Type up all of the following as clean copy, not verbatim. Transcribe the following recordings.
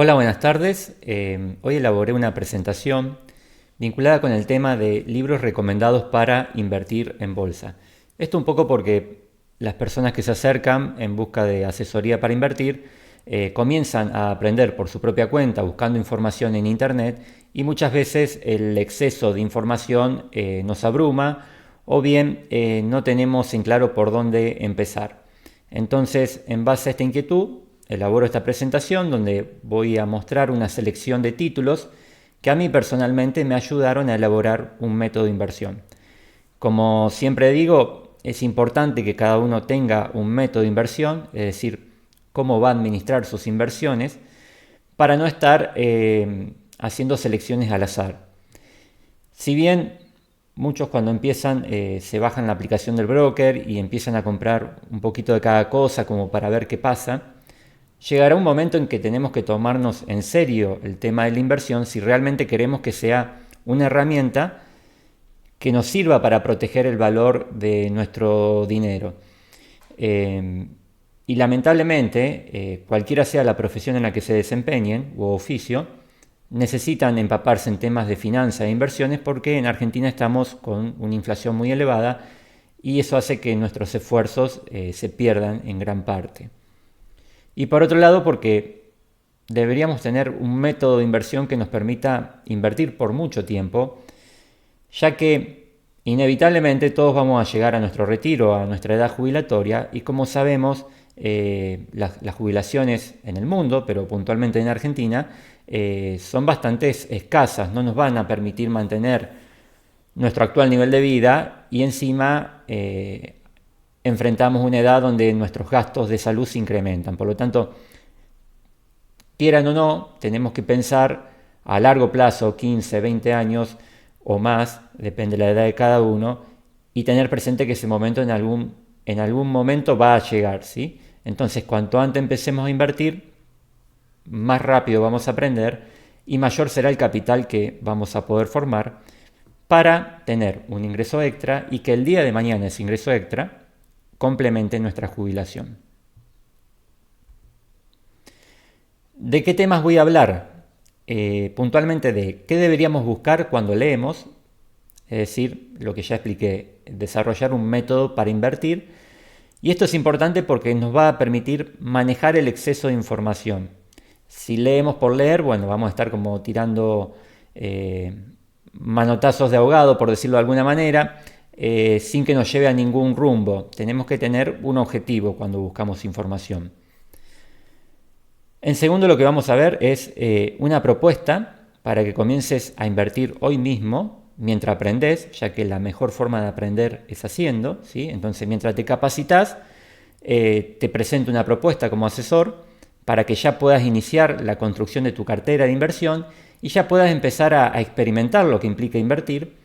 Hola, buenas tardes. Hoy elaboré una presentación vinculada con el tema de libros recomendados para invertir en bolsa. Esto un poco porque las personas que se acercan en busca de asesoría para invertir comienzan a aprender por su propia cuenta buscando información en Internet y muchas veces el exceso de información nos abruma o bien no tenemos en claro por dónde empezar. Entonces, en base a esta inquietud, elaboro esta presentación donde voy a mostrar una selección de títulos que a mí personalmente me ayudaron a elaborar un método de inversión. Como siempre digo, es importante que cada uno tenga un método de inversión, es decir, cómo va a administrar sus inversiones, para no estar haciendo selecciones al azar. Si bien muchos cuando empiezan se bajan la aplicación del broker y empiezan a comprar un poquito de cada cosa como para ver qué pasa, llegará un momento en que tenemos que tomarnos en serio el tema de la inversión si realmente queremos que sea una herramienta que nos sirva para proteger el valor de nuestro dinero. Y lamentablemente, cualquiera sea la profesión en la que se desempeñen o oficio, necesitan empaparse en temas de finanzas e inversiones porque en Argentina estamos con una inflación muy elevada y eso hace que nuestros esfuerzos se pierdan en gran parte. Y por otro lado, porque deberíamos tener un método de inversión que nos permita invertir por mucho tiempo, ya que inevitablemente todos vamos a llegar a nuestro retiro, a nuestra edad jubilatoria, y como sabemos, las jubilaciones en el mundo, pero puntualmente en Argentina, son bastante escasas, no nos van a permitir mantener nuestro actual nivel de vida y encima enfrentamos una edad donde nuestros gastos de salud se incrementan. Por lo tanto, quieran o no, tenemos que pensar a largo plazo, 15, 20 años o más, depende de la edad de cada uno, y tener presente que ese momento en algún momento va a llegar, ¿sí? Entonces, cuanto antes empecemos a invertir, más rápido vamos a aprender y mayor será el capital que vamos a poder formar para tener un ingreso extra y que el día de mañana ese ingreso extra complemente nuestra jubilación. ¿De qué temas voy a hablar? Puntualmente de qué deberíamos buscar cuando leemos, es decir, lo que ya expliqué, desarrollar un método para invertir. Y esto es importante porque nos va a permitir manejar el exceso de información. Si leemos por leer, bueno, vamos a estar como tirando manotazos de ahogado, por decirlo de alguna manera, sin que nos lleve a ningún rumbo. Tenemos que tener un objetivo cuando buscamos información. En segundo, lo que vamos a ver es una propuesta para que comiences a invertir hoy mismo mientras aprendes, ya que la mejor forma de aprender es haciendo, ¿sí? Entonces, mientras te capacitas, te presento una propuesta como asesor para que ya puedas iniciar la construcción de tu cartera de inversión y ya puedas empezar a experimentar lo que implica invertir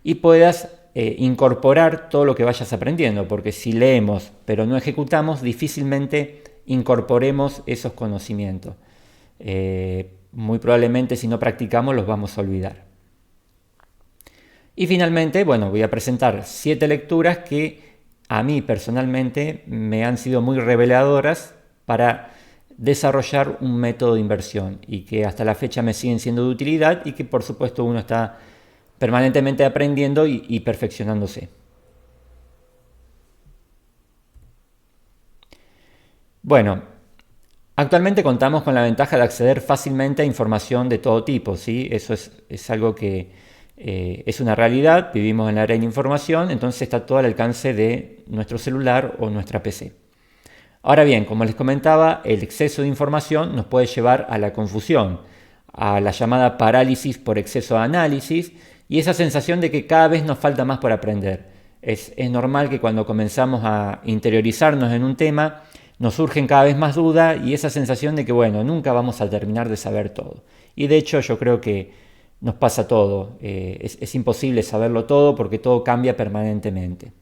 y puedas incorporar todo lo que vayas aprendiendo, porque si leemos pero no ejecutamos, difícilmente incorporemos esos conocimientos. Muy probablemente si no practicamos los vamos a olvidar. Y finalmente, bueno, voy a presentar 7 lecturas que a mí personalmente me han sido muy reveladoras para desarrollar un método de inversión y que hasta la fecha me siguen siendo de utilidad y que por supuesto uno está permanentemente aprendiendo y perfeccionándose. Bueno, actualmente contamos con la ventaja de acceder fácilmente a información de todo tipo, ¿sí? Eso es algo que es una realidad, vivimos en la era de la información, entonces está todo al alcance de nuestro celular o nuestra PC. Ahora bien, como les comentaba, el exceso de información nos puede llevar a la confusión, a la llamada parálisis por exceso de análisis y esa sensación de que cada vez nos falta más por aprender. Es normal que cuando comenzamos a interiorizarnos en un tema, nos surgen cada vez más dudas y esa sensación de que, bueno, nunca vamos a terminar de saber todo. Y de hecho yo creo que nos pasa todo. Es imposible saberlo todo porque todo cambia permanentemente.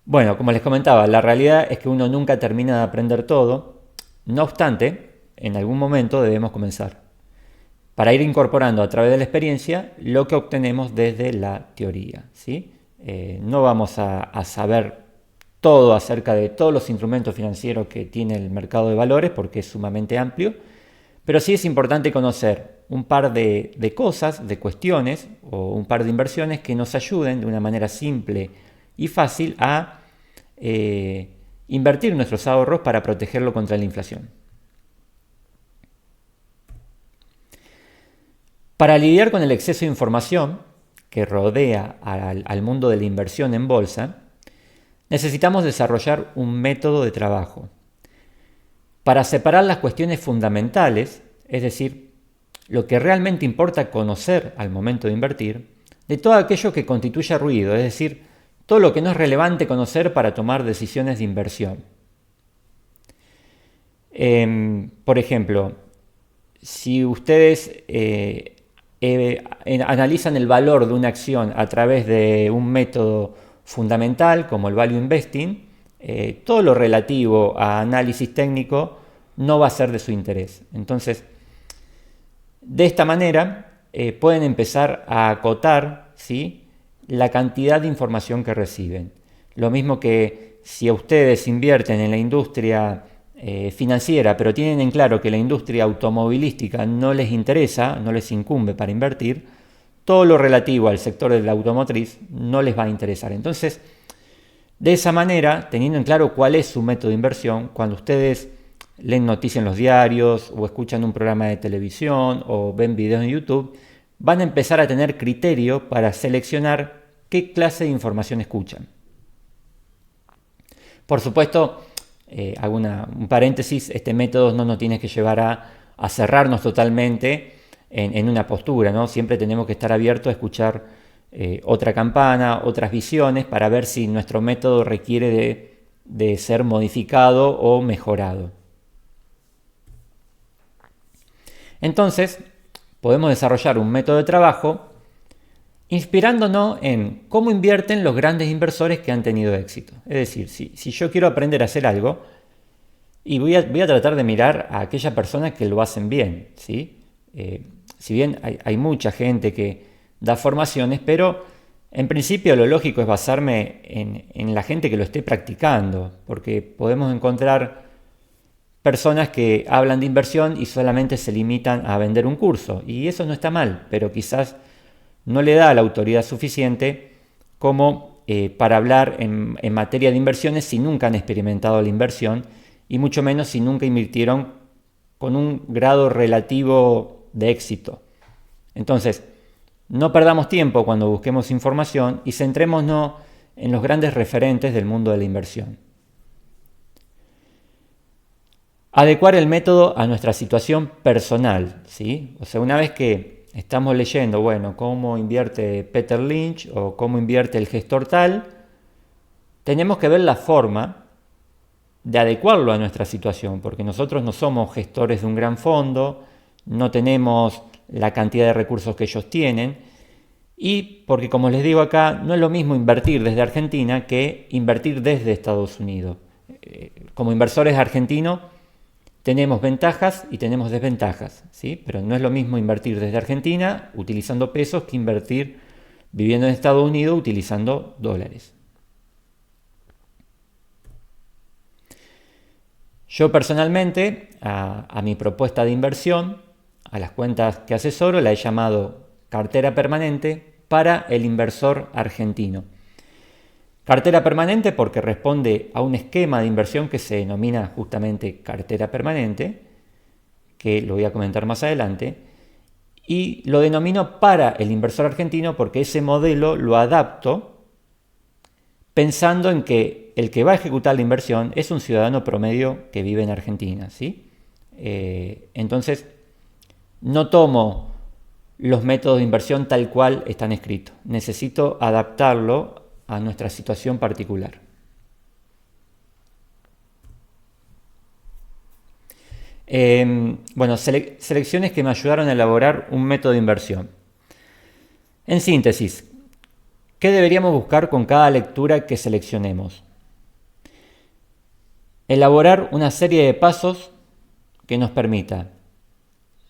Bueno, como les comentaba, la realidad es que uno nunca termina de aprender todo. No obstante, en algún momento debemos comenzar para ir incorporando a través de la experiencia lo que obtenemos desde la teoría, ¿sí? No vamos a saber todo acerca de todos los instrumentos financieros que tiene el mercado de valores porque es sumamente amplio, pero sí es importante conocer un par de cosas, de cuestiones o un par de inversiones que nos ayuden de una manera simple y fácil a invertir nuestros ahorros para protegerlo contra la inflación. Para lidiar con el exceso de información que rodea al mundo de la inversión en bolsa, necesitamos desarrollar un método de trabajo para separar las cuestiones fundamentales, es decir, lo que realmente importa conocer al momento de invertir, de todo aquello que constituye ruido, es decir, todo lo que no es relevante conocer para tomar decisiones de inversión. Por ejemplo, si ustedes analizan el valor de una acción a través de un método fundamental como el value investing, todo lo relativo a análisis técnico no va a ser de su interés. Entonces, de esta manera pueden empezar a acotar, ¿sí?, la cantidad de información que reciben. Lo mismo que si a ustedes invierten en la industria financiera, pero tienen en claro que la industria automovilística no les interesa, no les incumbe para invertir, todo lo relativo al sector de la automotriz no les va a interesar. Entonces, de esa manera, teniendo en claro cuál es su método de inversión, cuando ustedes leen noticias en los diarios o escuchan un programa de televisión o ven videos en YouTube, van a empezar a tener criterio para seleccionar qué clase de información escuchan. Por supuesto, hago un paréntesis, este método no nos tiene que llevar a cerrarnos totalmente en una postura, ¿no? Siempre tenemos que estar abiertos a escuchar otra campana, otras visiones, para ver si nuestro método requiere de ser modificado o mejorado. Entonces, podemos desarrollar un método de trabajo inspirándonos en cómo invierten los grandes inversores que han tenido éxito. Es decir, si yo quiero aprender a hacer algo, y voy a tratar de mirar a aquellas personas que lo hacen bien, ¿sí? Si bien hay mucha gente que da formaciones, pero en principio lo lógico es basarme en la gente que lo esté practicando, porque podemos encontrar personas que hablan de inversión y solamente se limitan a vender un curso, y eso no está mal, pero quizás no le da la autoridad suficiente como para hablar en materia de inversiones si nunca han experimentado la inversión y mucho menos si nunca invirtieron con un grado relativo de éxito. Entonces, no perdamos tiempo cuando busquemos información y centrémonos en los grandes referentes del mundo de la inversión. Adecuar el método a nuestra situación personal, ¿sí? O sea, una vez que estamos leyendo, bueno, cómo invierte Peter Lynch o cómo invierte el gestor tal, tenemos que ver la forma de adecuarlo a nuestra situación, porque nosotros no somos gestores de un gran fondo, no tenemos la cantidad de recursos que ellos tienen, y porque, como les digo acá, no es lo mismo invertir desde Argentina que invertir desde Estados Unidos. Como inversores argentinos tenemos ventajas y tenemos desventajas, ¿sí? Pero no es lo mismo invertir desde Argentina utilizando pesos que invertir viviendo en Estados Unidos utilizando dólares. Yo personalmente a mi propuesta de inversión, a las cuentas que asesoro, la he llamado cartera permanente para el inversor argentino. Cartera permanente porque responde a un esquema de inversión que se denomina justamente cartera permanente, que lo voy a comentar más adelante, y lo denomino para el inversor argentino porque ese modelo lo adapto pensando en que el que va a ejecutar la inversión es un ciudadano promedio que vive en Argentina, ¿sí? Entonces, no tomo los métodos de inversión tal cual están escritos. Necesito adaptarlo a nuestra situación particular. Selecciones que me ayudaron a elaborar un método de inversión. En síntesis, ¿qué deberíamos buscar con cada lectura que seleccionemos? Elaborar una serie de pasos que nos permita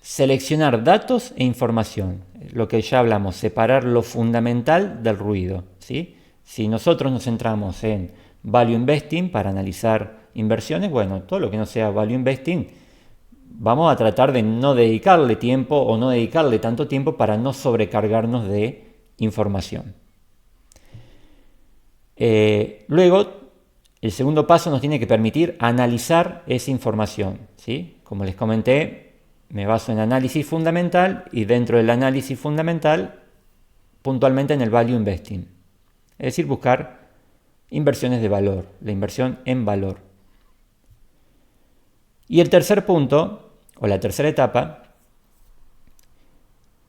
seleccionar datos e información, lo que ya hablamos, separar lo fundamental del ruido, ¿sí? Si nosotros nos centramos en value investing para analizar inversiones. Bueno, todo lo que no sea value investing, vamos a tratar de no dedicarle tiempo o no dedicarle tanto tiempo para no sobrecargarnos de información. Luego, el segundo paso nos tiene que permitir analizar esa información, ¿sí? Como les comenté, me baso en análisis fundamental y dentro del análisis fundamental, puntualmente en el value investing. Es decir, buscar inversiones de valor, la inversión en valor. Y el tercer punto, o la tercera etapa,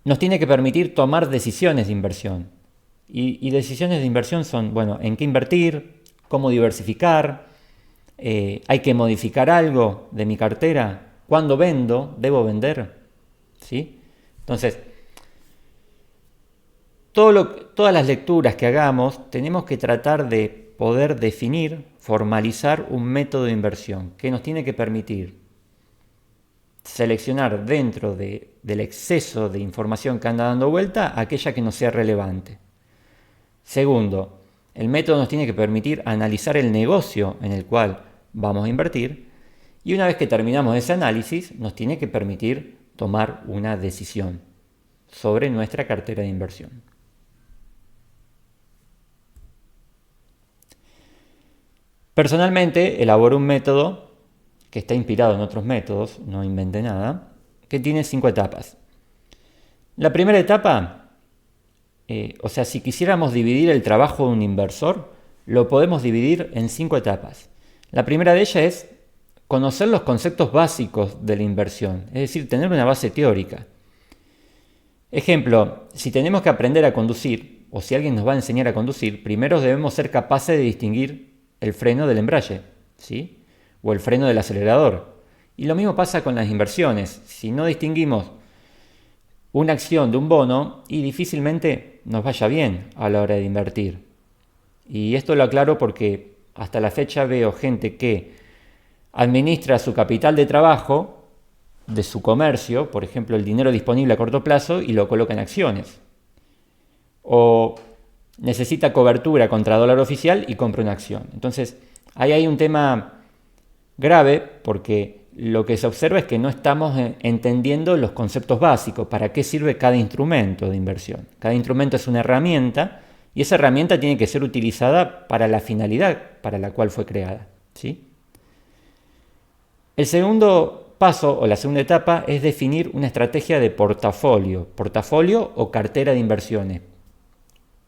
nos tiene que permitir tomar decisiones de inversión. Y decisiones de inversión son, bueno, en qué invertir, cómo diversificar, hay que modificar algo de mi cartera, cuándo vendo, debo vender, ¿sí? Entonces, todas las lecturas que hagamos tenemos que tratar de poder definir, formalizar un método de inversión que nos tiene que permitir seleccionar dentro del exceso de información que anda dando vuelta aquella que no sea relevante. Segundo, el método nos tiene que permitir analizar el negocio en el cual vamos a invertir y una vez que terminamos ese análisis nos tiene que permitir tomar una decisión sobre nuestra cartera de inversión. Personalmente elaboro un método que está inspirado en otros métodos, no inventé nada, que tiene 5 etapas. La primera etapa, si quisiéramos dividir el trabajo de un inversor, lo podemos dividir en 5 etapas. La primera de ellas es conocer los conceptos básicos de la inversión, es decir, tener una base teórica. Ejemplo, si tenemos que aprender a conducir, o si alguien nos va a enseñar a conducir, primero debemos ser capaces de distinguir el freno del embrague, ¿sí? O el freno del acelerador. Y lo mismo pasa con las inversiones. Si no distinguimos una acción de un bono, y difícilmente nos vaya bien a la hora de invertir. Y esto lo aclaro porque hasta la fecha veo gente que administra su capital de trabajo, de su comercio, por ejemplo, el dinero disponible a corto plazo, y lo coloca en acciones. O necesita cobertura contra dólar oficial y compra una acción. Entonces, ahí hay un tema grave porque lo que se observa es que no estamos entendiendo los conceptos básicos, para qué sirve cada instrumento de inversión. Cada instrumento es una herramienta y esa herramienta tiene que ser utilizada para la finalidad para la cual fue creada, ¿sí? El segundo paso o la segunda etapa es definir una estrategia de portafolio o cartera de inversiones.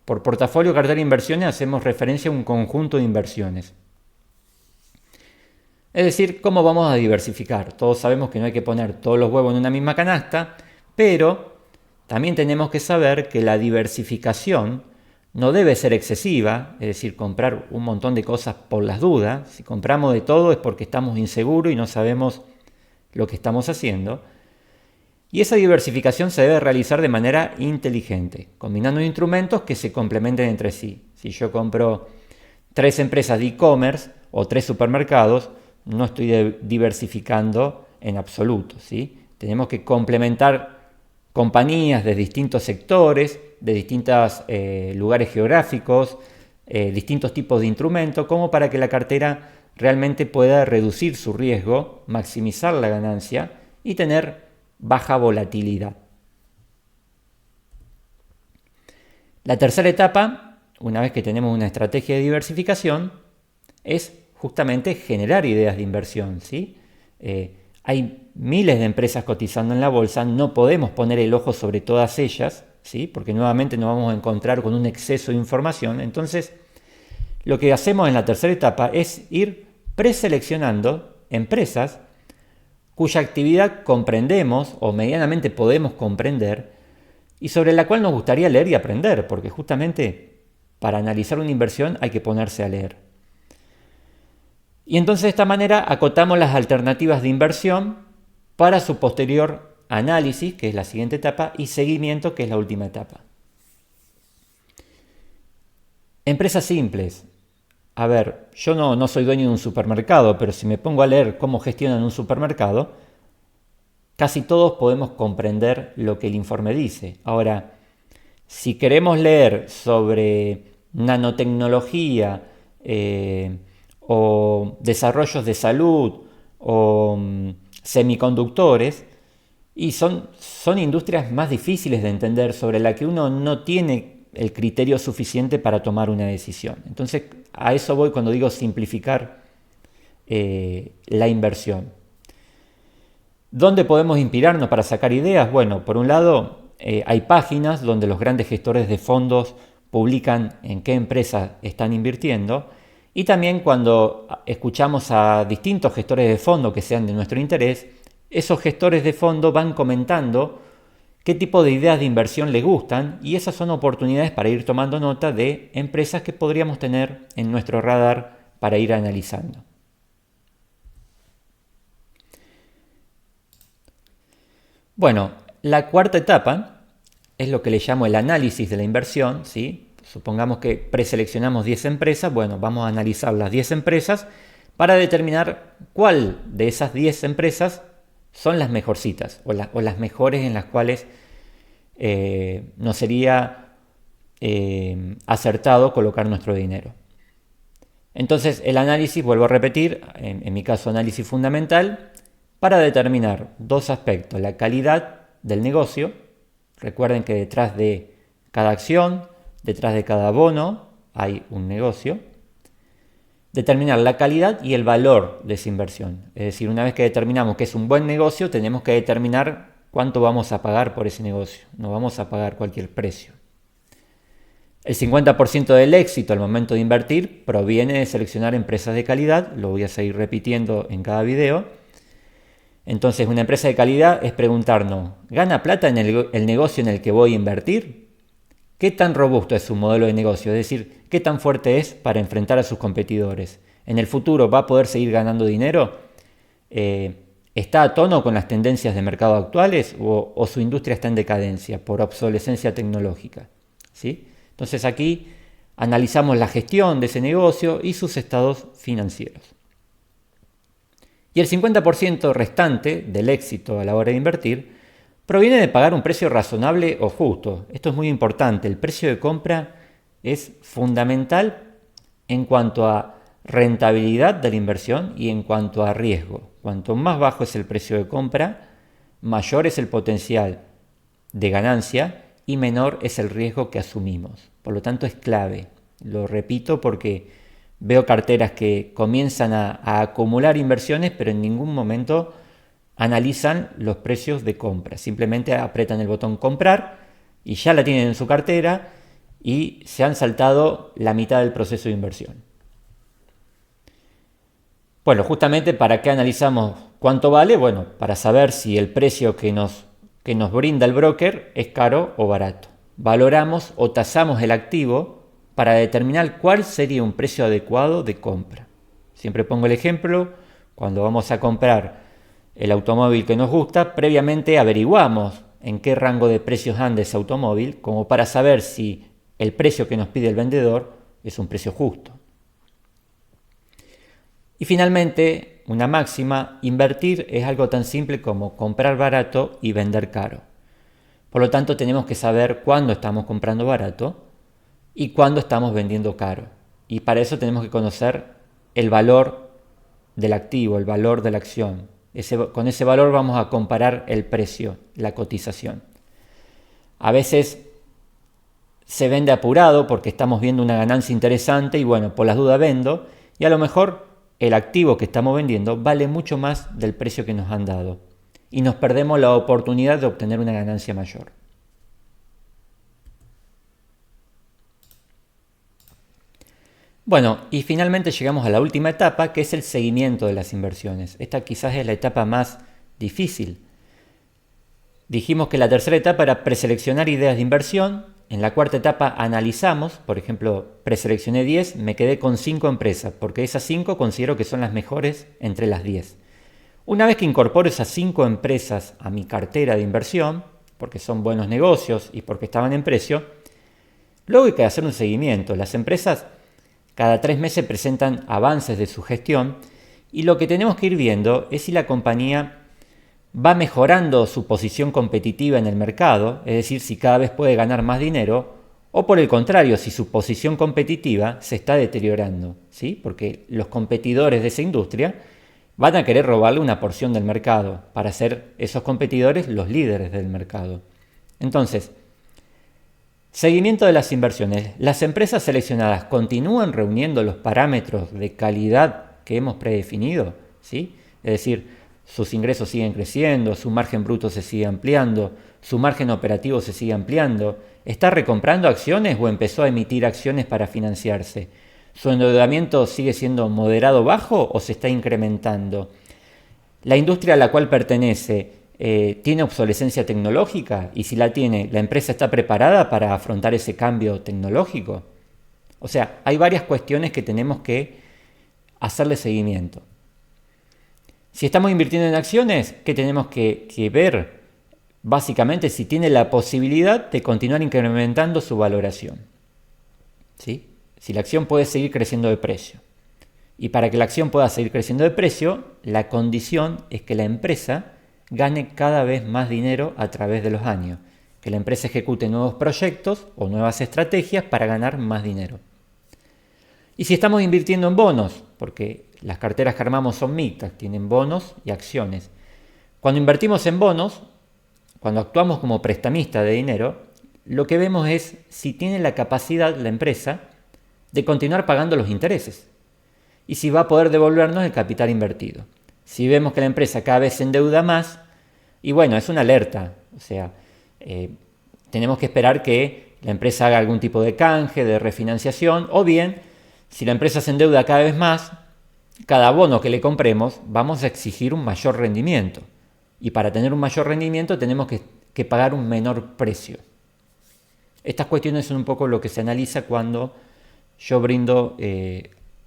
Por portafolio o cartera de inversiones hacemos referencia a un conjunto de inversiones. Es decir, ¿cómo vamos a diversificar? Todos sabemos que no hay que poner todos los huevos en una misma canasta, pero también tenemos que saber que la diversificación no debe ser excesiva, es decir, comprar un montón de cosas por las dudas. Si compramos de todo es porque estamos inseguros y no sabemos lo que estamos haciendo. Y esa diversificación se debe realizar de manera inteligente, combinando instrumentos que se complementen entre sí. Si yo compro 3 empresas de e-commerce o 3 supermercados, no estoy diversificando en absoluto, ¿sí? Tenemos que complementar compañías de distintos sectores, de distintos lugares geográficos, distintos tipos de instrumentos, como para que la cartera realmente pueda reducir su riesgo, maximizar la ganancia y tener baja volatilidad. La tercera etapa, una vez que tenemos una estrategia de diversificación, es justamente generar ideas de inversión, ¿sí? Hay miles de empresas cotizando en la bolsa, no podemos poner el ojo sobre todas ellas, ¿sí? Porque nuevamente nos vamos a encontrar con un exceso de información. Entonces, lo que hacemos en la tercera etapa es ir preseleccionando empresas cuya actividad comprendemos o medianamente podemos comprender y sobre la cual nos gustaría leer y aprender, porque justamente para analizar una inversión hay que ponerse a leer. Y entonces de esta manera acotamos las alternativas de inversión para su posterior análisis, que es la siguiente etapa, y seguimiento, que es la última etapa. Empresas simples. A ver, yo no soy dueño de un supermercado, pero si me pongo a leer cómo gestionan un supermercado, casi todos podemos comprender lo que el informe dice. Ahora, si queremos leer sobre nanotecnología, o desarrollos de salud, o semiconductores, y son industrias más difíciles de entender, sobre la que uno no tiene el criterio suficiente para tomar una decisión. Entonces, a eso voy cuando digo simplificar la inversión. ¿Dónde podemos inspirarnos para sacar ideas? Bueno, por un lado, hay páginas donde los grandes gestores de fondos publican en qué empresas están invirtiendo, y también cuando escuchamos a distintos gestores de fondo que sean de nuestro interés, esos gestores de fondo van comentando qué tipo de ideas de inversión les gustan, y esas son oportunidades para ir tomando nota de empresas que podríamos tener en nuestro radar para ir analizando. Bueno, la cuarta etapa es lo que le llamo el análisis de la inversión, ¿sí? Supongamos que preseleccionamos 10 empresas, bueno, vamos a analizar las 10 empresas para determinar cuál de esas 10 empresas son las mejorcitas o las mejores en las cuales nos sería acertado colocar nuestro dinero. Entonces el análisis, vuelvo a repetir, en mi caso análisis fundamental, para determinar dos aspectos: la calidad del negocio. Recuerden que detrás de cada acción, detrás de cada bono, hay un negocio. Determinar la calidad y el valor de esa inversión. Es decir, una vez que determinamos que es un buen negocio, tenemos que determinar cuánto vamos a pagar por ese negocio. No vamos a pagar cualquier precio. El 50% del éxito al momento de invertir proviene de seleccionar empresas de calidad. Lo voy a seguir repitiendo en cada video. Entonces, una empresa de calidad es preguntarnos: ¿gana plata en el negocio en el que voy a invertir? ¿Qué tan robusto es su modelo de negocio? Es decir, ¿qué tan fuerte es para enfrentar a sus competidores? ¿En el futuro va a poder seguir ganando dinero? ¿Está a tono con las tendencias de mercado actuales o su industria está en decadencia por obsolescencia tecnológica? ¿Sí? Entonces aquí analizamos la gestión de ese negocio y sus estados financieros. Y el 50% restante del éxito a la hora de invertir proviene de pagar un precio razonable o justo. Esto es muy importante. El precio de compra es fundamental en cuanto a rentabilidad de la inversión y en cuanto a riesgo. Cuanto más bajo es el precio de compra, mayor es el potencial de ganancia y menor es el riesgo que asumimos. Por lo tanto, es clave. Lo repito porque veo carteras que comienzan a acumular inversiones, pero en ningún momento analizan los precios de compra. Simplemente apretan el botón comprar y ya la tienen en su cartera y se han saltado la mitad del proceso de inversión. Bueno, justamente, ¿para qué analizamos cuánto vale? Bueno, para saber si el precio que nos brinda el broker es caro o barato. Valoramos o tasamos el activo para determinar cuál sería un precio adecuado de compra. Siempre pongo el ejemplo: cuando vamos a comprar el automóvil que nos gusta, previamente averiguamos en qué rango de precios anda ese automóvil, como para saber si el precio que nos pide el vendedor es un precio justo. Y finalmente, una máxima: invertir es algo tan simple como comprar barato y vender caro. Por lo tanto, tenemos que saber cuándo estamos comprando barato y cuándo estamos vendiendo caro. Y para eso tenemos que conocer el valor del activo, el valor de la acción. Con ese valor vamos a comparar el precio, la cotización. A veces se vende apurado porque estamos viendo una ganancia interesante y bueno, por las dudas vendo, y a lo mejor el activo que estamos vendiendo vale mucho más del precio que nos han dado y nos perdemos la oportunidad de obtener una ganancia mayor. Bueno, y finalmente llegamos a la última etapa, que es el seguimiento de las inversiones. Esta quizás es la etapa más difícil. Dijimos que la tercera etapa era preseleccionar ideas de inversión. En la cuarta etapa analizamos, por ejemplo, preseleccioné 10, me quedé con 5 empresas, porque esas 5 considero que son las mejores entre las 10. Una vez que incorporo esas 5 empresas a mi cartera de inversión, porque son buenos negocios y porque estaban en precio, luego hay que hacer un seguimiento. Las empresas cada 3 meses presentan avances de su gestión y lo que tenemos que ir viendo es si la compañía va mejorando su posición competitiva en el mercado, es decir, si cada vez puede ganar más dinero O por el contrario, si su posición competitiva se está deteriorando, ¿sí? Porque los competidores de esa industria van a querer robarle una porción del mercado para ser esos competidores los líderes del mercado. Entonces, seguimiento de las inversiones. ¿Las empresas seleccionadas continúan reuniendo los parámetros de calidad que hemos predefinido? ¿Sí? Es decir, sus ingresos siguen creciendo, su margen bruto se sigue ampliando, su margen operativo se sigue ampliando. ¿Está recomprando acciones o empezó a emitir acciones para financiarse? ¿Su endeudamiento sigue siendo moderado bajo o se está incrementando? ¿La industria a la cual pertenece tiene obsolescencia tecnológica? Y si la tiene, ¿la empresa está preparada para afrontar ese cambio tecnológico? O sea, hay varias cuestiones que tenemos que hacerle seguimiento. Si estamos invirtiendo en acciones, ¿qué tenemos que ver? Básicamente, si tiene la posibilidad de continuar incrementando su valoración. ¿Sí? Si la acción puede seguir creciendo de precio. Y para que la acción pueda seguir creciendo de precio, la condición es que la empresa gane cada vez más dinero a través de los años. Que la empresa ejecute nuevos proyectos o nuevas estrategias para ganar más dinero. Y si estamos invirtiendo en bonos, porque las carteras que armamos son mixtas, tienen bonos y acciones. Cuando invertimos en bonos, cuando actuamos como prestamista de dinero, lo que vemos es si tiene la capacidad la empresa de continuar pagando los intereses y si va a poder devolvernos el capital invertido. Si vemos que la empresa cada vez se endeuda más, y bueno, es una alerta, o sea, tenemos que esperar que la empresa haga algún tipo de canje, de refinanciación, o bien, si la empresa se endeuda cada vez más, cada bono que le compremos vamos a exigir un mayor rendimiento. Y para tener un mayor rendimiento tenemos que pagar un menor precio. Estas cuestiones son un poco lo que se analiza cuando yo brindo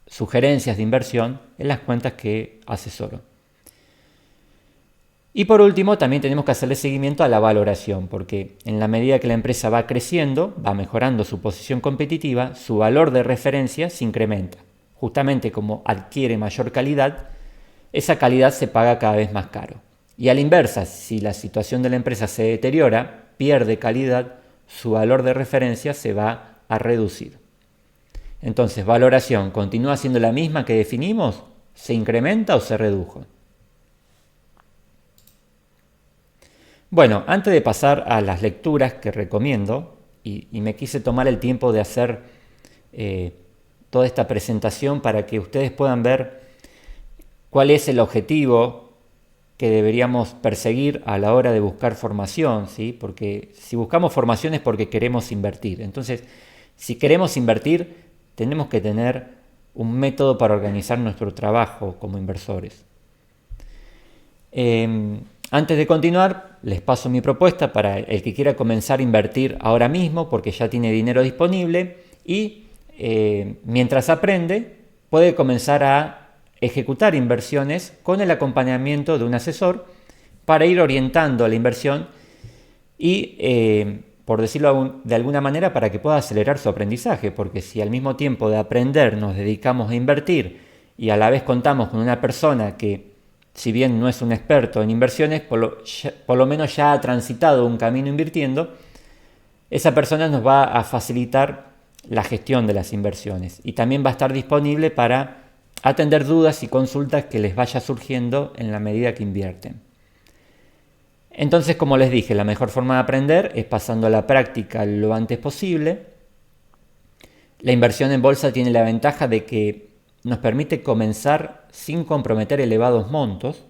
sugerencias de inversión en las cuentas que asesoro. Y por último, también tenemos que hacerle seguimiento a la valoración, porque en la medida que la empresa va creciendo, va mejorando su posición competitiva, su valor de referencia se incrementa. Justamente como adquiere mayor calidad, esa calidad se paga cada vez más caro. Y a la inversa, si la situación de la empresa se deteriora, pierde calidad, su valor de referencia se va a reducir. Entonces, valoración, ¿continúa siendo la misma que definimos? ¿Se incrementa o se redujo? Bueno, antes de pasar a las lecturas que recomiendo, y me quise tomar el tiempo de hacer toda esta presentación para que ustedes puedan ver cuál es el objetivo que deberíamos perseguir a la hora de buscar formación, ¿sí? Porque si buscamos formación es porque queremos invertir. Entonces, si queremos invertir, tenemos que tener un método para organizar nuestro trabajo como inversores. Antes de continuar, les paso mi propuesta para el que quiera comenzar a invertir ahora mismo porque ya tiene dinero disponible y mientras aprende puede comenzar a ejecutar inversiones con el acompañamiento de un asesor para ir orientando la inversión y, por decirlo de alguna manera, para que pueda acelerar su aprendizaje, porque si al mismo tiempo de aprender nos dedicamos a invertir y a la vez contamos con una persona que, si bien no es un experto en inversiones, por lo menos ya ha transitado un camino invirtiendo, esa persona nos va a facilitar la gestión de las inversiones y también va a estar disponible para atender dudas y consultas que les vaya surgiendo en la medida que invierten. Entonces, como les dije, la mejor forma de aprender es pasando a la práctica lo antes posible. La inversión en bolsa tiene la ventaja de que nos permite comenzar sin comprometer elevados montos.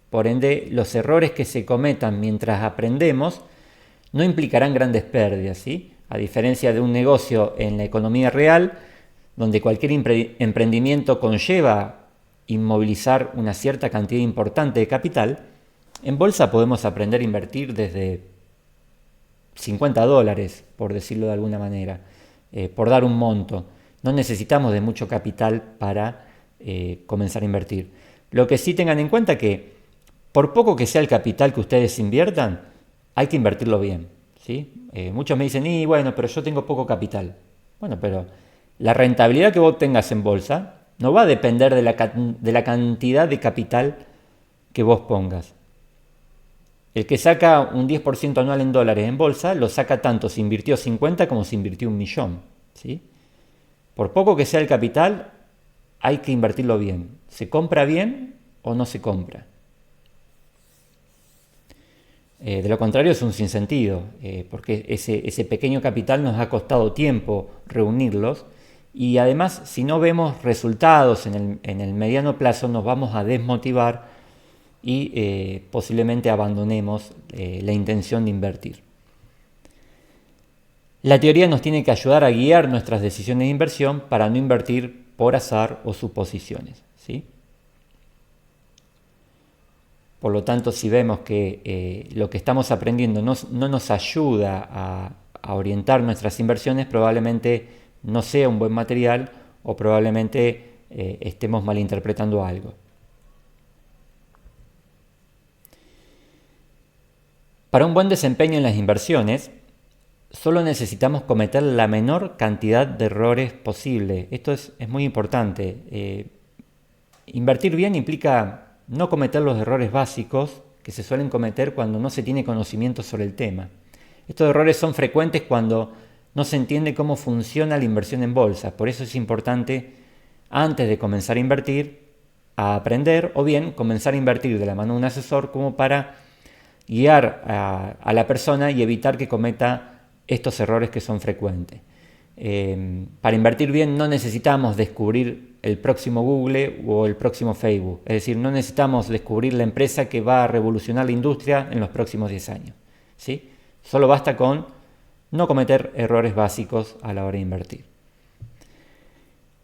Por ende, los errores que se cometan mientras aprendemos no implicarán grandes pérdidas, ¿sí? A diferencia de un negocio en la economía real, donde cualquier emprendimiento conlleva inmovilizar una cierta cantidad importante de capital, en bolsa podemos aprender a invertir desde $50, por decirlo de alguna manera, por dar un monto. No necesitamos de mucho capital para comenzar a invertir. Lo que sí tengan en cuenta que por poco que sea el capital que ustedes inviertan, hay que invertirlo bien, ¿sí? Muchos me dicen, bueno, pero yo tengo poco capital. Bueno, pero la rentabilidad que vos tengas en bolsa no va a depender de la cantidad de capital que vos pongas. El que saca un 10% anual en dólares en bolsa, lo saca tanto si invirtió 50 como si invirtió 1.000.000. ¿Sí? Por poco que sea el capital, hay que invertirlo bien. ¿Se compra bien o no se compra? De lo contrario es un sinsentido, porque ese pequeño capital nos ha costado tiempo reunirlos y además si no vemos resultados en el mediano plazo nos vamos a desmotivar y posiblemente abandonemos la intención de invertir. La teoría nos tiene que ayudar a guiar nuestras decisiones de inversión para no invertir por azar o suposiciones, ¿sí? Por lo tanto, si vemos que lo que estamos aprendiendo no nos ayuda a orientar nuestras inversiones, probablemente no sea un buen material o probablemente estemos malinterpretando algo. Para un buen desempeño en las inversiones, solo necesitamos cometer la menor cantidad de errores posible. Esto es muy importante. Invertir bien implica no cometer los errores básicos que se suelen cometer cuando no se tiene conocimiento sobre el tema. Estos errores son frecuentes cuando no se entiende cómo funciona la inversión en bolsa. Por eso es importante, antes de comenzar a invertir, a aprender o bien comenzar a invertir de la mano de un asesor como para guiar a la persona y evitar que cometa estos errores que son frecuentes. Para invertir bien no necesitamos descubrir el próximo Google o el próximo Facebook. Es decir, no necesitamos descubrir la empresa que va a revolucionar la industria en los próximos 10 años. ¿Sí? Solo basta con no cometer errores básicos a la hora de invertir.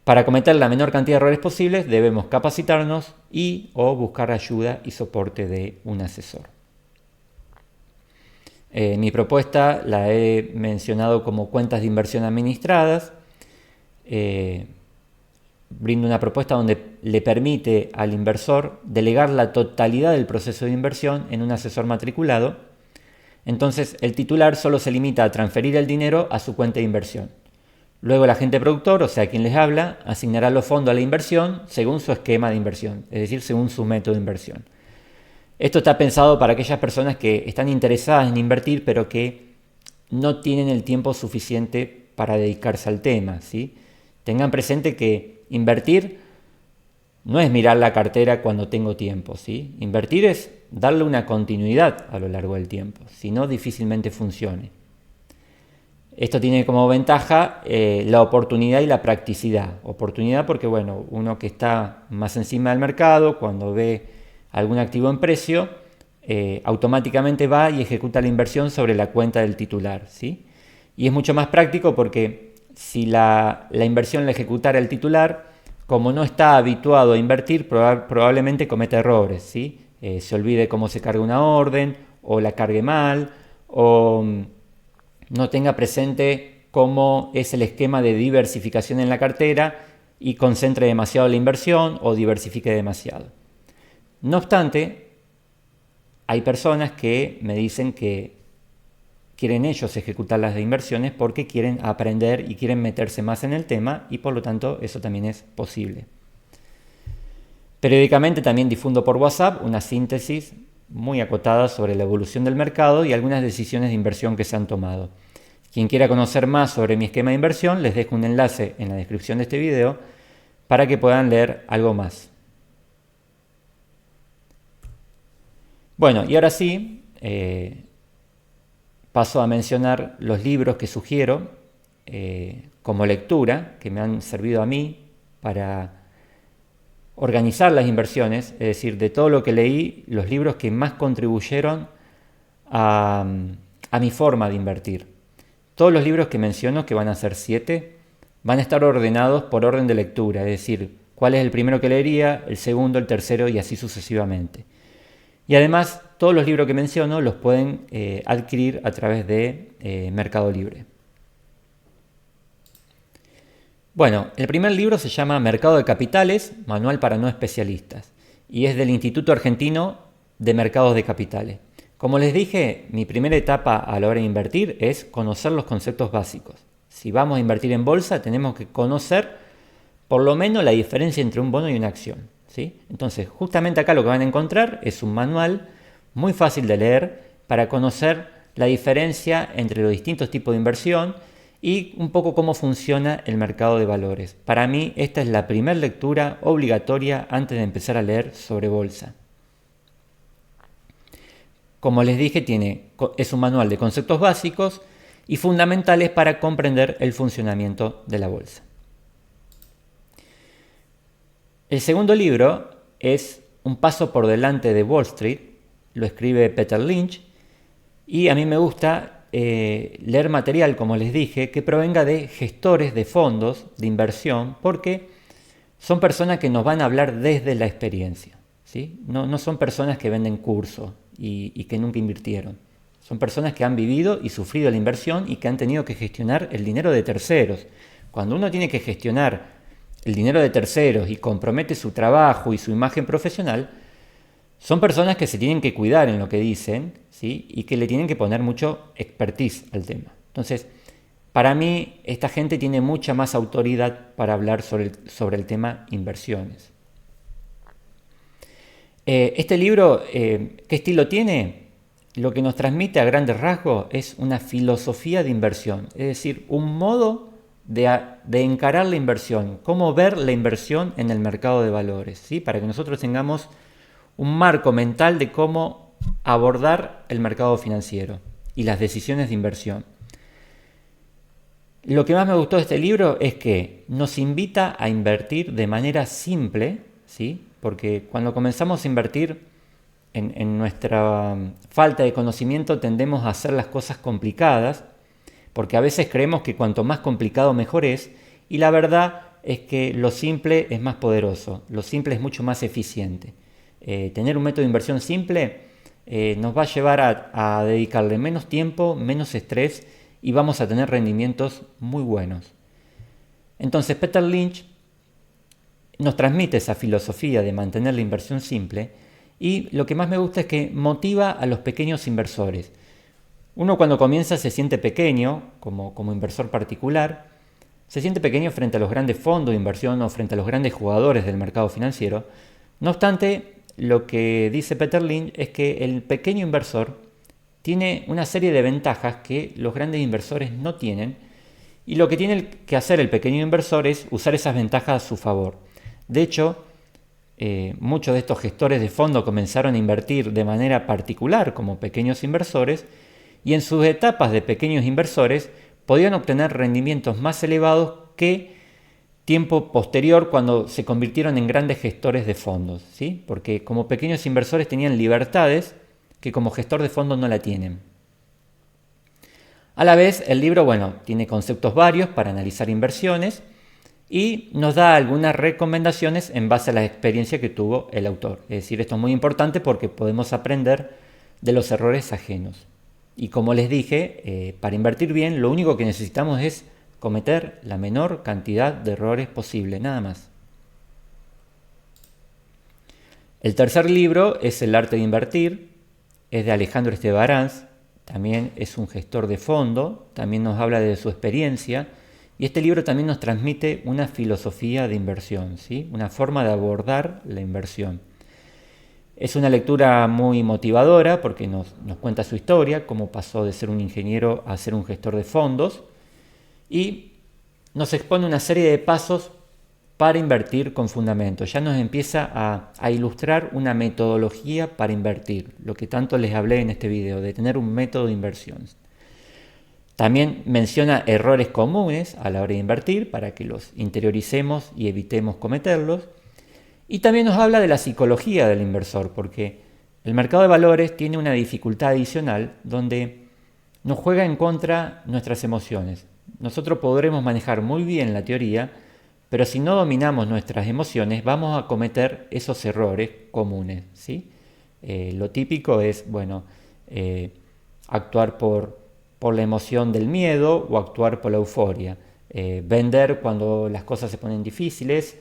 Para cometer la menor cantidad de errores posibles debemos capacitarnos y o buscar ayuda y soporte de un asesor. Mi propuesta la he mencionado como cuentas de inversión administradas. Brindo una propuesta donde le permite al inversor delegar la totalidad del proceso de inversión en un asesor matriculado. Entonces el titular solo se limita a transferir el dinero a su cuenta de inversión. Luego el agente productor, o sea quien les habla, asignará los fondos a la inversión según su esquema de inversión, es decir, según su método de inversión. Esto está pensado para aquellas personas que están interesadas en invertir pero que no tienen el tiempo suficiente para dedicarse al tema, ¿sí? Tengan presente que invertir no es mirar la cartera cuando tengo tiempo, ¿sí? Invertir es darle una continuidad a lo largo del tiempo, si no difícilmente funcione. Esto tiene como ventaja la oportunidad y la practicidad. Oportunidad porque, bueno, uno que está más encima del mercado, cuando ve algún activo en precio, automáticamente va y ejecuta la inversión sobre la cuenta del titular, ¿sí? Y es mucho más práctico porque si la inversión la ejecutara el titular, como no está habituado a invertir, probablemente cometa errores, ¿sí? Se olvide cómo se carga una orden, o la cargue mal, o no tenga presente cómo es el esquema de diversificación en la cartera y concentre demasiado la inversión o diversifique demasiado. No obstante, hay personas que me dicen que quieren ellos ejecutar las inversiones porque quieren aprender y quieren meterse más en el tema y por lo tanto eso también es posible. Periódicamente también difundo por WhatsApp una síntesis muy acotada sobre la evolución del mercado y algunas decisiones de inversión que se han tomado. Quien quiera conocer más sobre mi esquema de inversión, les dejo un enlace en la descripción de este video para que puedan leer algo más. Bueno, y ahora sí, paso a mencionar los libros que sugiero como lectura, que me han servido a mí para organizar las inversiones, es decir, de todo lo que leí, los libros que más contribuyeron a mi forma de invertir. Todos los libros que menciono, que van a ser 7, van a estar ordenados por orden de lectura, es decir, cuál es el primero que leería, el segundo, el tercero y así sucesivamente. Y además, todos los libros que menciono los pueden adquirir a través de Mercado Libre. Bueno, el primer libro se llama Mercado de Capitales, Manual para no especialistas, y es del Instituto Argentino de Mercados de Capitales. Como les dije, mi primera etapa a la hora de invertir es conocer los conceptos básicos. Si vamos a invertir en bolsa, tenemos que conocer por lo menos la diferencia entre un bono y una acción, ¿sí? Entonces, justamente acá lo que van a encontrar es un manual muy fácil de leer para conocer la diferencia entre los distintos tipos de inversión y un poco cómo funciona el mercado de valores. Para mí esta es la primera lectura obligatoria antes de empezar a leer sobre bolsa. Como les dije, es un manual de conceptos básicos y fundamentales para comprender el funcionamiento de la bolsa. El segundo libro es Un paso por delante de Wall Street, lo escribe Peter Lynch, y a mí me gusta leer material, como les dije, que provenga de gestores de fondos de inversión, porque son personas que nos van a hablar desde la experiencia, ¿sí? No son personas que venden cursos y que nunca invirtieron. Son personas que han vivido y sufrido la inversión y que han tenido que gestionar el dinero de terceros. Cuando uno tiene que gestionar el dinero de terceros y compromete su trabajo y su imagen profesional, son personas que se tienen que cuidar en lo que dicen, ¿sí? Y que le tienen que poner mucho expertise al tema. Entonces, para mí, esta gente tiene mucha más autoridad para hablar sobre el tema inversiones. Este libro, ¿qué estilo tiene? Lo que nos transmite a grandes rasgos es una filosofía de inversión, es decir, un modo de encarar la inversión, cómo ver la inversión en el mercado de valores, ¿sí? Para que nosotros tengamos un marco mental de cómo abordar el mercado financiero y las decisiones de inversión. Lo que más me gustó de este libro es que nos invita a invertir de manera simple, ¿sí? Porque cuando comenzamos a invertir en nuestra falta de conocimiento tendemos a hacer las cosas complicadas, porque a veces creemos que cuanto más complicado mejor es, y la verdad es que lo simple es más poderoso, lo simple es mucho más eficiente. Tener un método de inversión simple nos va a llevar a dedicarle menos tiempo, menos estrés y vamos a tener rendimientos muy buenos. Entonces Peter Lynch nos transmite esa filosofía de mantener la inversión simple y lo que más me gusta es que motiva a los pequeños inversores. Uno cuando comienza se siente pequeño, como inversor particular, se siente pequeño frente a los grandes fondos de inversión o frente a los grandes jugadores del mercado financiero. No obstante, lo que dice Peter Lynch es que el pequeño inversor tiene una serie de ventajas que los grandes inversores no tienen y lo que tiene que hacer el pequeño inversor es usar esas ventajas a su favor. De hecho, muchos de estos gestores de fondo comenzaron a invertir de manera particular como pequeños inversores y en sus etapas de pequeños inversores podían obtener rendimientos más elevados que tiempo posterior cuando se convirtieron en grandes gestores de fondos, ¿sí? Porque como pequeños inversores tenían libertades que como gestor de fondos no la tienen. A la vez, el libro, tiene conceptos varios para analizar inversiones y nos da algunas recomendaciones en base a la experiencia que tuvo el autor. Es decir, esto es muy importante porque podemos aprender de los errores ajenos. Y como les dije, para invertir bien lo único que necesitamos es cometer la menor cantidad de errores posible, nada más. El tercer libro es El arte de invertir, es de Alejandro Estebaranz, también es un gestor de fondo, también nos habla de su experiencia y este libro también nos transmite una filosofía de inversión, ¿sí? Una forma de abordar la inversión. Es una lectura muy motivadora porque nos cuenta su historia, cómo pasó de ser un ingeniero a ser un gestor de fondos y nos expone una serie de pasos para invertir con fundamento. Ya nos empieza a ilustrar una metodología para invertir, lo que tanto les hablé en este video, de tener un método de inversión. También menciona errores comunes a la hora de invertir para que los interioricemos y evitemos cometerlos. Y también nos habla de la psicología del inversor, porque el mercado de valores tiene una dificultad adicional donde nos juega en contra nuestras emociones. Nosotros podremos manejar muy bien la teoría, pero si no dominamos nuestras emociones vamos a cometer esos errores comunes, ¿sí? Lo típico es, actuar por la emoción del miedo o actuar por la euforia. Vender cuando las cosas se ponen difíciles,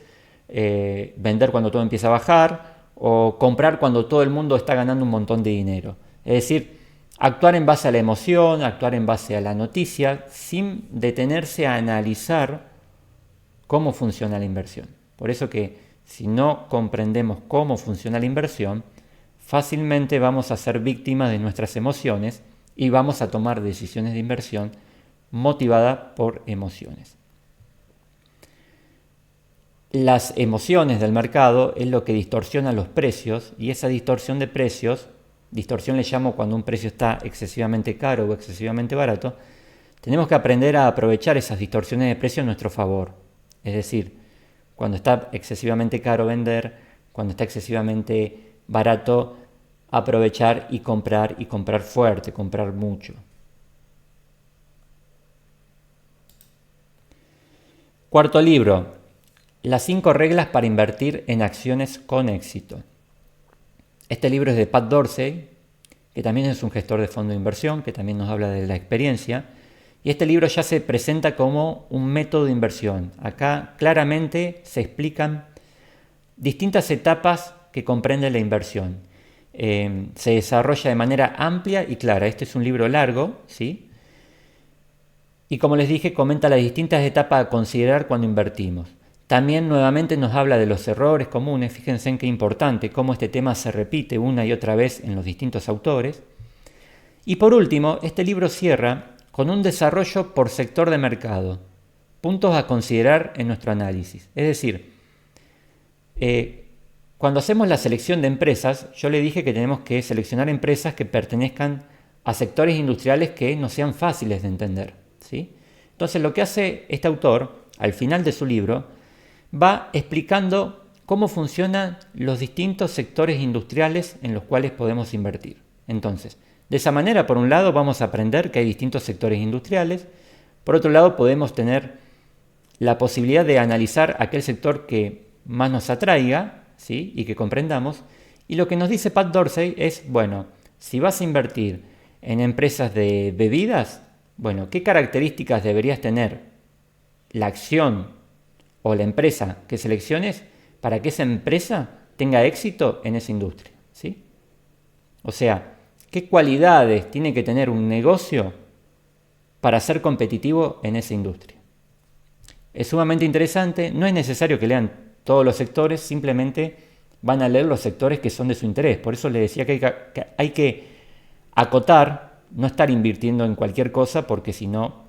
vender cuando todo empieza a bajar o comprar cuando todo el mundo está ganando un montón de dinero. Es decir, actuar en base a la emoción, actuar en base a la noticia, sin detenerse a analizar cómo funciona la inversión. Por eso que si no comprendemos cómo funciona la inversión, fácilmente vamos a ser víctimas de nuestras emociones y vamos a tomar decisiones de inversión motivadas por emociones. Las emociones del mercado es lo que distorsiona los precios, y esa distorsión de precios, distorsión le llamo cuando un precio está excesivamente caro o excesivamente barato, tenemos que aprender a aprovechar esas distorsiones de precios a nuestro favor. Es decir, cuando está excesivamente caro vender, cuando está excesivamente barato aprovechar y comprar fuerte, comprar mucho. Cuarto libro, las 5 reglas para invertir en acciones con éxito. Este libro es de Pat Dorsey, que también es un gestor de fondo de inversión, que también nos habla de la experiencia. Y este libro ya se presenta como un método de inversión. Acá claramente se explican distintas etapas que comprende la inversión. Se desarrolla de manera amplia y clara. Este es un libro largo, ¿sí? Y como les dije, comenta las distintas etapas a considerar cuando invertimos. También nuevamente nos habla de los errores comunes. Fíjense en qué importante, cómo este tema se repite una y otra vez en los distintos autores. Y por último, este libro cierra con un desarrollo por sector de mercado, puntos a considerar en nuestro análisis. Es decir, cuando hacemos la selección de empresas, yo le dije que tenemos que seleccionar empresas que pertenezcan a sectores industriales que no sean fáciles de entender, ¿sí? Entonces lo que hace este autor, al final de su libro, va explicando cómo funcionan los distintos sectores industriales en los cuales podemos invertir. Entonces, de esa manera, por un lado, vamos a aprender que hay distintos sectores industriales. Por otro lado, podemos tener la posibilidad de analizar aquel sector que más nos atraiga, ¿sí? Y que comprendamos. Y lo que nos dice Pat Dorsey es, bueno, si vas a invertir en empresas de bebidas, bueno, ¿qué características deberías tener la acción o la empresa que selecciones para que esa empresa tenga éxito en esa industria, ¿sí? O sea, ¿qué cualidades tiene que tener un negocio para ser competitivo en esa industria? Es sumamente interesante, no es necesario que lean todos los sectores, simplemente van a leer los sectores que son de su interés. Por eso les decía que hay que acotar, no estar invirtiendo en cualquier cosa, porque si no,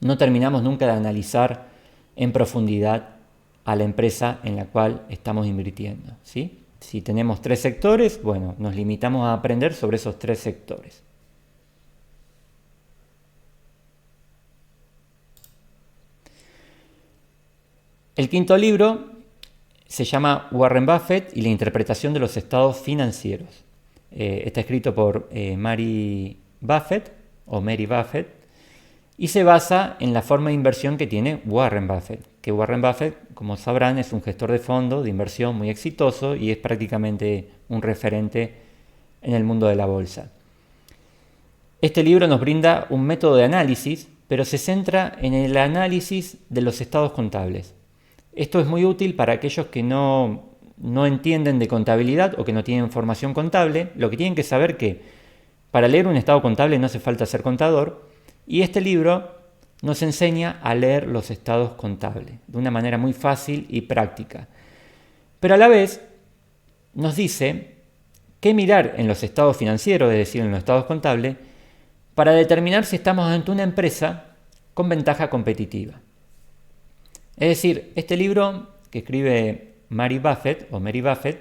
no terminamos nunca de analizar en profundidad a la empresa en la cual estamos invirtiendo, ¿sí? Si tenemos 3 sectores, bueno, nos limitamos a aprender sobre esos 3 sectores. El quinto libro se llama Warren Buffett y la interpretación de los estados financieros. Está escrito por Mary Buffett o Mary Buffett y se basa en la forma de inversión que tiene Warren Buffett. Que Warren Buffett, como sabrán, es un gestor de fondos de inversión muy exitoso y es prácticamente un referente en el mundo de la bolsa. Este libro nos brinda un método de análisis, pero se centra en el análisis de los estados contables. Esto es muy útil para aquellos que no entienden de contabilidad o que no tienen formación contable. Lo que tienen que saber que para leer un estado contable no hace falta ser contador, y este libro nos enseña a leer los estados contables de una manera muy fácil y práctica. Pero a la vez nos dice qué mirar en los estados financieros, es decir, en los estados contables, para determinar si estamos ante una empresa con ventaja competitiva. Es decir, este libro que escribe Mary Buffett o Mary Buffett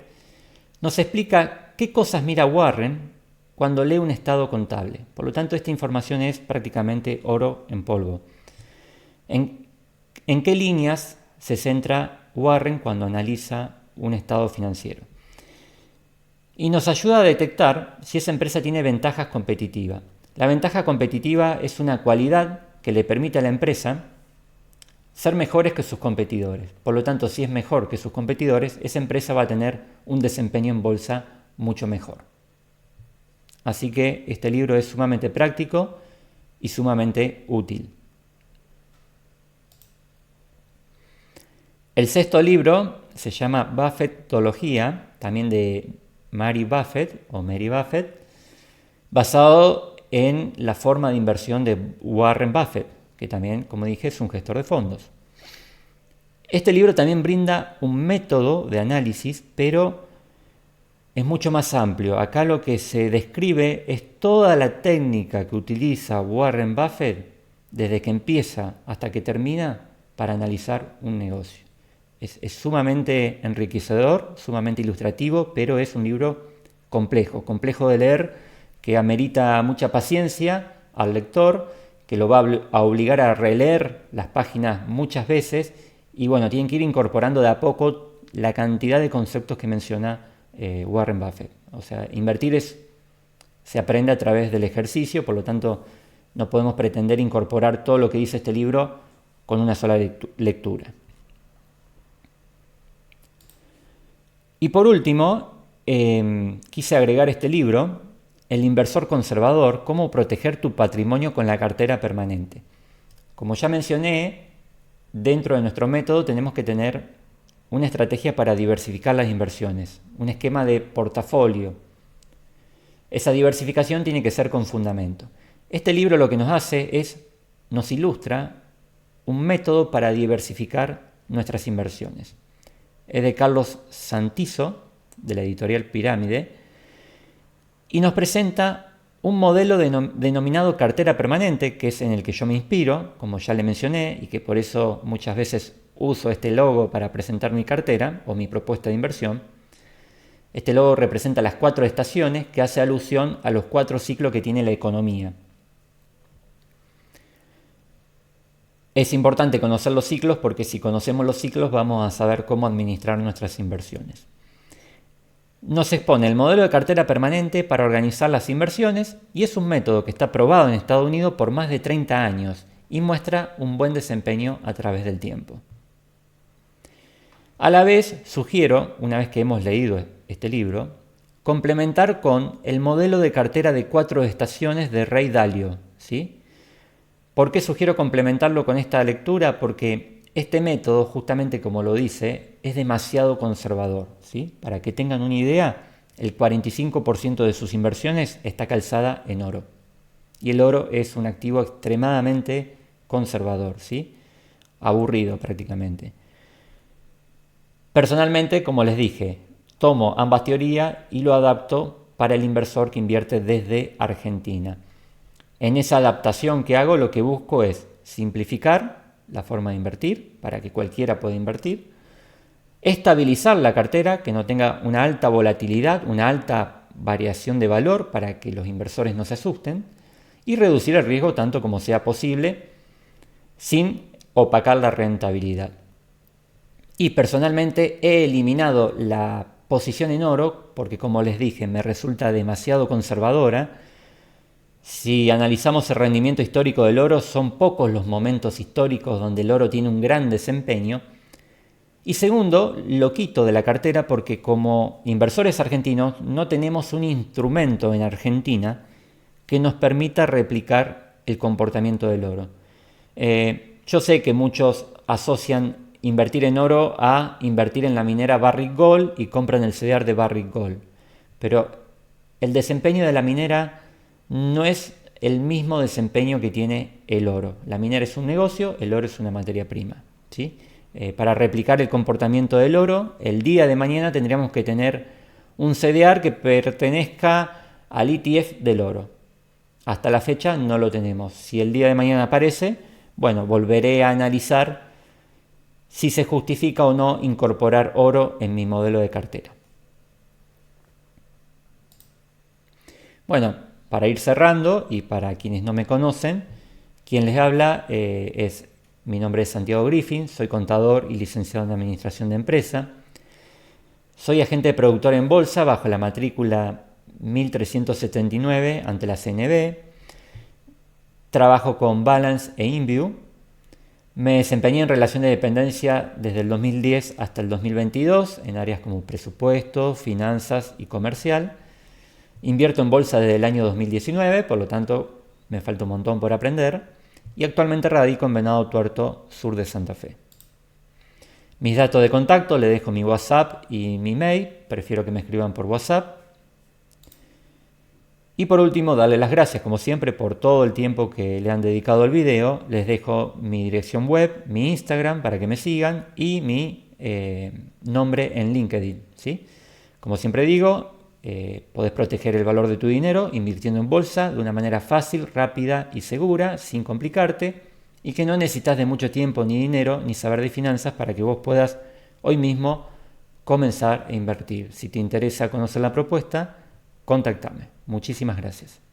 nos explica qué cosas mira Warren cuando lee un estado contable. Por lo tanto, esta información es prácticamente oro en polvo. ¿En qué líneas se centra Warren cuando analiza un estado financiero? Y nos ayuda a detectar si esa empresa tiene ventajas competitivas. La ventaja competitiva es una cualidad que le permite a la empresa ser mejores que sus competidores. Por lo tanto, si es mejor que sus competidores, esa empresa va a tener un desempeño en bolsa mucho mejor. Así que este libro es sumamente práctico y sumamente útil. El sexto libro se llama Buffettología, también de Mary Buffett o Mary Buffett, basado en la forma de inversión de Warren Buffett, que también, como dije, es un gestor de fondos. Este libro también brinda un método de análisis, pero es mucho más amplio. Acá lo que se describe es toda la técnica que utiliza Warren Buffett desde que empieza hasta que termina para analizar un negocio. Es sumamente enriquecedor, sumamente ilustrativo, pero es un libro complejo de leer, que amerita mucha paciencia al lector, que lo va a obligar a releer las páginas muchas veces y bueno, tienen que ir incorporando de a poco la cantidad de conceptos que menciona Warren Buffett. O sea, invertir se aprende a través del ejercicio, por lo tanto no podemos pretender incorporar todo lo que dice este libro con una sola lectura. Y por último, quise agregar este libro, El inversor conservador, cómo proteger tu patrimonio con la cartera permanente. Como ya mencioné, dentro de nuestro método tenemos que tener una estrategia para diversificar las inversiones, un esquema de portafolio. Esa diversificación tiene que ser con fundamento. Este libro lo que nos hace nos ilustra un método para diversificar nuestras inversiones. Es de Carlos Santiso, de la editorial Pirámide, y nos presenta un modelo denominado cartera permanente, que es en el que yo me inspiro, como ya le mencioné, y que por eso muchas veces uso este logo para presentar mi cartera o mi propuesta de inversión. Este logo representa las 4 estaciones, que hace alusión a los 4 ciclos que tiene la economía. Es importante conocer los ciclos porque si conocemos los ciclos vamos a saber cómo administrar nuestras inversiones. Nos expone el modelo de cartera permanente para organizar las inversiones y es un método que está probado en Estados Unidos por más de 30 años y muestra un buen desempeño a través del tiempo. A la vez, sugiero, una vez que hemos leído este libro, complementar con el modelo de cartera de 4 estaciones de Ray Dalio, ¿sí? ¿Por qué sugiero complementarlo con esta lectura? Porque este método, justamente como lo dice, es demasiado conservador, ¿sí? Para que tengan una idea, el 45% de sus inversiones está calzada en oro. Y el oro es un activo extremadamente conservador, ¿sí? Aburrido prácticamente. Personalmente, como les dije, tomo ambas teorías y lo adapto para el inversor que invierte desde Argentina. En esa adaptación que hago, lo que busco es simplificar la forma de invertir para que cualquiera pueda invertir, estabilizar la cartera, que no tenga una alta volatilidad, una alta variación de valor para que los inversores no se asusten, y reducir el riesgo tanto como sea posible sin opacar la rentabilidad. Y personalmente he eliminado la posición en oro porque, como les dije, me resulta demasiado conservadora. Si analizamos el rendimiento histórico del oro, son pocos los momentos históricos donde el oro tiene un gran desempeño. Y segundo, lo quito de la cartera porque como inversores argentinos no tenemos un instrumento en Argentina que nos permita replicar el comportamiento del oro. Yo sé que muchos asocian invertir en oro a invertir en la minera Barrick Gold y compran el CDR de Barrick Gold. Pero el desempeño de la minera no es el mismo desempeño que tiene el oro. La minera es un negocio, el oro es una materia prima, ¿sí? Para replicar el comportamiento del oro, el día de mañana tendríamos que tener un CDR que pertenezca al ETF del oro. Hasta la fecha no lo tenemos. Si el día de mañana aparece, bueno, volveré a analizar si se justifica o no incorporar oro en mi modelo de cartera. Bueno, para ir cerrando y para quienes no me conocen, quien les habla mi nombre es Santiago Griffin, soy contador y licenciado en Administración de Empresa. Soy agente productor en bolsa bajo la matrícula 1379 ante la CNB. Trabajo con Balance e InView. Me desempeñé en relación de dependencia desde el 2010 hasta el 2022 en áreas como presupuesto, finanzas y comercial. Invierto en bolsa desde el año 2019, por lo tanto me falta un montón por aprender, y actualmente radico en Venado Tuerto, sur de Santa Fe. Mis datos de contacto, le dejo mi WhatsApp y mi mail, prefiero que me escriban por WhatsApp. Y por último, darle las gracias como siempre por todo el tiempo que le han dedicado al video. Les dejo mi dirección web, mi Instagram para que me sigan y mi nombre en LinkedIn, ¿sí? Como siempre digo, podés proteger el valor de tu dinero invirtiendo en bolsa de una manera fácil, rápida y segura, sin complicarte, y que no necesitas de mucho tiempo ni dinero ni saber de finanzas para que vos puedas hoy mismo comenzar a invertir. Si te interesa conocer la propuesta, contactame. Muchísimas gracias.